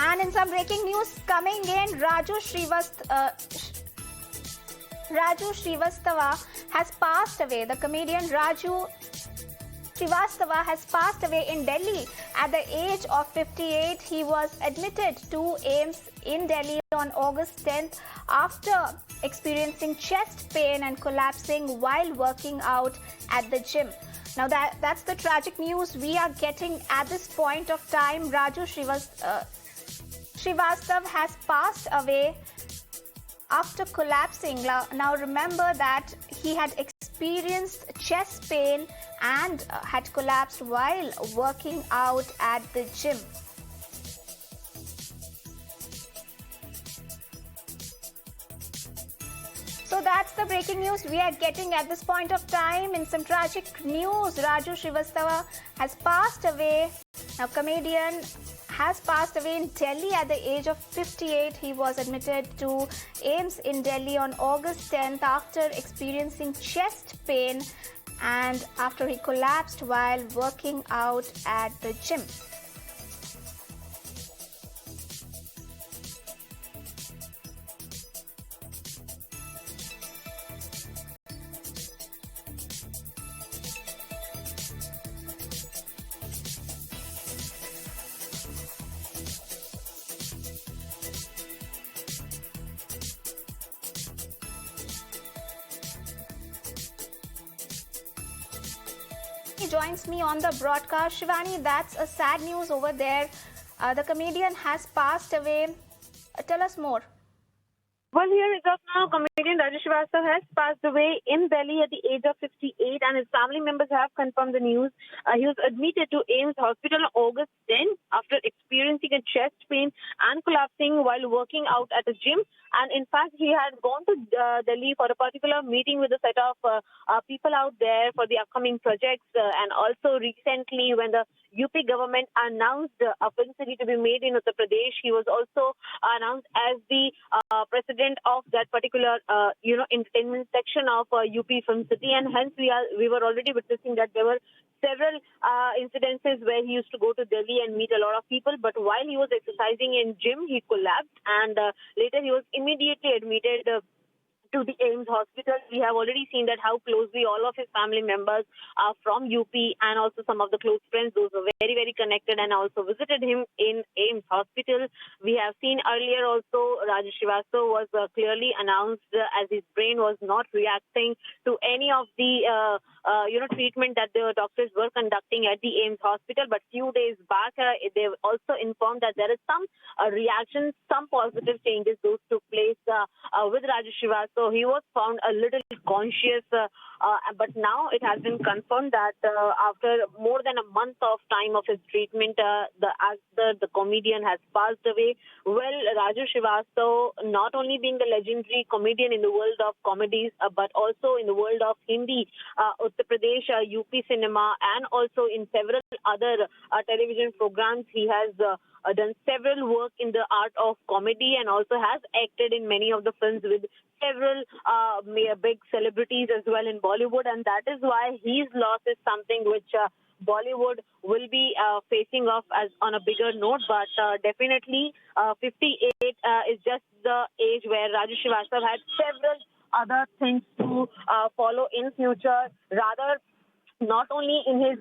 And in some breaking news coming in, Raju Srivastava has passed away. The comedian Raju Srivastava has passed away in Delhi at the age of 58. He was admitted to AIIMS in Delhi on August 10th after experiencing chest pain and collapsing while working out at the gym. Now that's the tragic news we are getting at this point of time. Raju Srivastava has passed away after collapsing. Now remember that he had experienced chest pain and had collapsed while working out at the gym. So that's the breaking news we are getting at this point of time. In some tragic news, Raju Srivastava has passed away. Now, comedian has passed away in Delhi at the age of 58. He was admitted to AIIMS in Delhi on August 10th after experiencing chest pain and after he collapsed while working out at the gym. He joins me on the broadcast. Shivani, that's a sad news over there. The comedian has passed away. Tell us more. Well, here is of now, comedian Raju Srivastava has passed away in Delhi at the age of 58, and his family members have confirmed the news. He was admitted to AIIMS hospital on August 10 after experiencing a chest pain and collapsing while working out at a gym. And in fact, he had gone to Delhi for a particular meeting with a set of people out there for the upcoming projects. And also recently, when the UP government announced a film city to be made in Uttar Pradesh, he was also announced as the president of that particular, entertainment section of UP Film City. And hence, we were already witnessing that there were several incidences where he used to go to Delhi and meet a lot of people. But while he was exercising in gym, he collapsed, and later he was immediately admitted to the AIIMS hospital. We have already seen that how closely all of his family members are from UP, and also some of the close friends, those were very, very connected and also visited him in AIIMS hospital. We have seen earlier also Raju Srivastava was clearly announced as his brain was not reacting to any of the treatment that the doctors were conducting at the AIIMS hospital. But few days back, they also informed that there is some reactions, some positive changes those took place with Raju Srivastava. So he was found a little conscious, but now it has been confirmed that after more than a month of time of his treatment, the comedian has passed away. Well, Raju Srivastava, not only being the legendary comedian in the world of comedies, but also in the world of Hindi, Uttar Pradesh, UP cinema, and also in several other television programs, he has done several work in the art of comedy and also has acted in many of the films with several big celebrities as well in Bollywood, and that is why his loss is something which Bollywood will be facing off as on a bigger note. But definitely 58 is just the age where Raju Srivastava had several other things to follow in future, rather not only in his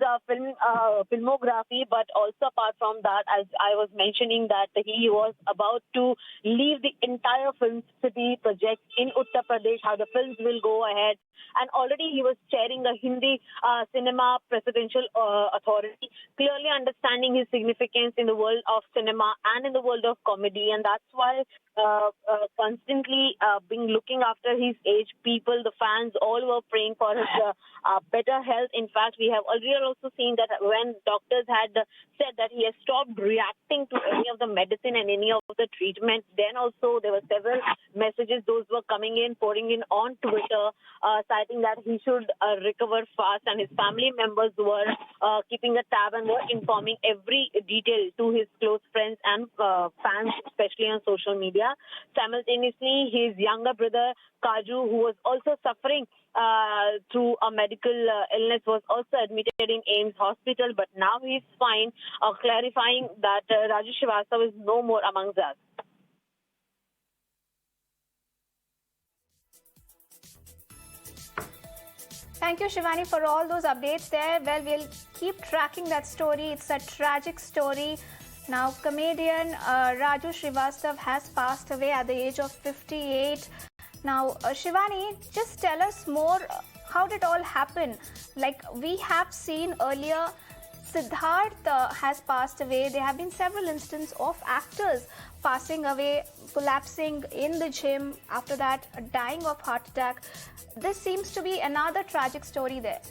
filmography, but also apart from that, as I was mentioning, that he was about to leave the entire film city project in Uttar Pradesh, how the films will go ahead. And already he was chairing the Hindi Cinema Presidential Authority, clearly understanding his significance in the world of cinema and in the world of comedy. And that's why constantly being looking after his age, people, the fans, all were praying for his better health. In fact, we have earlier also seen that when doctors had said that he has stopped reacting to any of the medicine and any of the treatment, then also there were several messages, those were coming in, pouring in on Twitter, citing that he should recover fast, and his family members were keeping a tab and were informing every detail to his close friends and fans, especially on social media. Simultaneously, his younger brother Kaju, who was also suffering through a medical illness, was also admitted in AIIMS hospital, but now he's fine, clarifying that Raju Srivastava is no more amongst us. Thank you, Shivani, for all those updates there. Well, we'll keep tracking that story. It's a tragic story. Now, comedian Raju Srivastava has passed away at the age of 58. Now, Shivani, just tell us more. How did it all happen? Like we have seen earlier, Siddharth has passed away. There have been several instances of actors passing away, collapsing in the gym, after that dying of heart attack. This seems to be another tragic story there.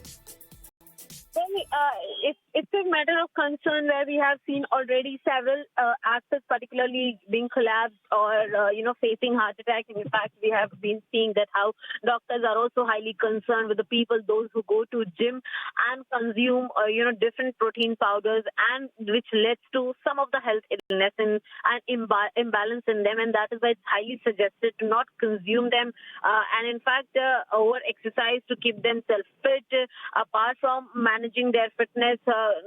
Well, it's a matter of concern where we have seen already several actors particularly being collapsed or, facing heart attack. In fact, we have been seeing that how doctors are also highly concerned with the people, those who go to gym and consume, different protein powders, and which leads to some of the health illness and imbalance in them. And that is why it's highly suggested to not consume them. And in fact, over-exercise to keep themselves fit, apart from managing their fitness,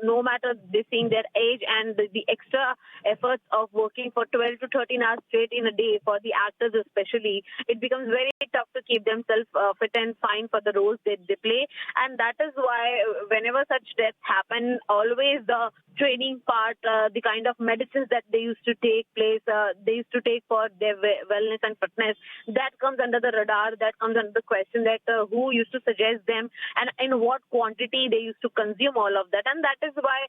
no matter they seeing their age, and the extra efforts of working for 12 to 13 hours straight in a day for the actors especially, it becomes very tough to keep themselves fit and fine for the roles that they play. And that is why whenever such deaths happen, always the training part, the kind of medicines that they used to take for their wellness and fitness, that comes under the radar, that comes under the question that who used to suggest them and in what quantity they used to consume all of that. And that is why,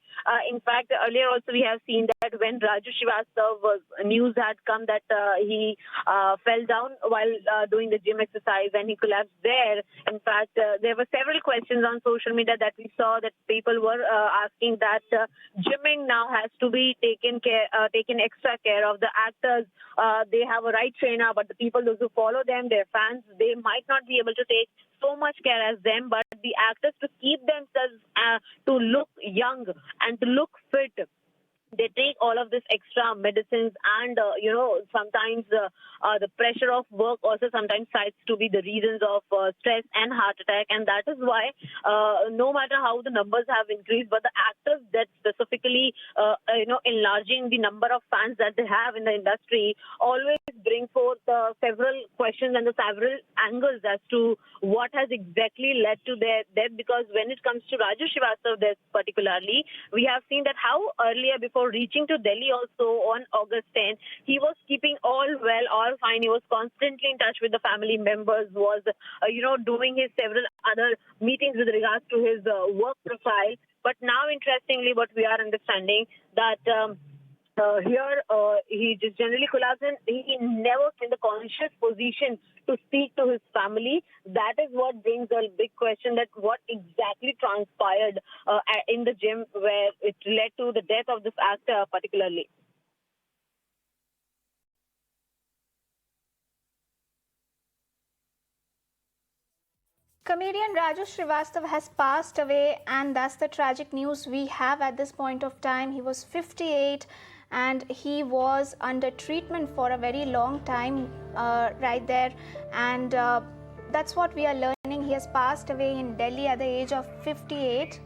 in fact, earlier also we have seen that when Raju Srivastava news had come that he fell down while doing the gym exercise and he collapsed there. In fact, there were several questions on social media that we saw that people were asking that gymming now has to be taken extra care of. The actors, they have a right trainer, but the people, those who follow them, their fans, they might not be able to take so much care as them, but the actors, to keep themselves to look young and to look fit, they take all of this extra medicines, and sometimes the pressure of work also sometimes cites to be the reasons of stress and heart attack. And that is why no matter how the numbers have increased, but the actors that specifically enlarging the number of fans that they have in the industry always bring forth several questions and the several angles as to what has exactly led to their death. Because when it comes to Raju Srivastava death particularly, we have seen that how earlier, before reaching to Delhi also on August 10, he was keeping all well, all fine. He was constantly in touch with the family members, was, doing his several other meetings with regards to his work profile. But now, interestingly, what we are understanding that he just generally collapsed and he never in the conscious position to speak to his family. That is what brings a big question, that what exactly transpired in the gym where it led to the death of this actor particularly. Comedian Raju Srivastava has passed away, and that's the tragic news we have at this point of time. He was 58 and he was under treatment for a very long time right there, and that's what we are learning. He has passed away in Delhi at the age of 58.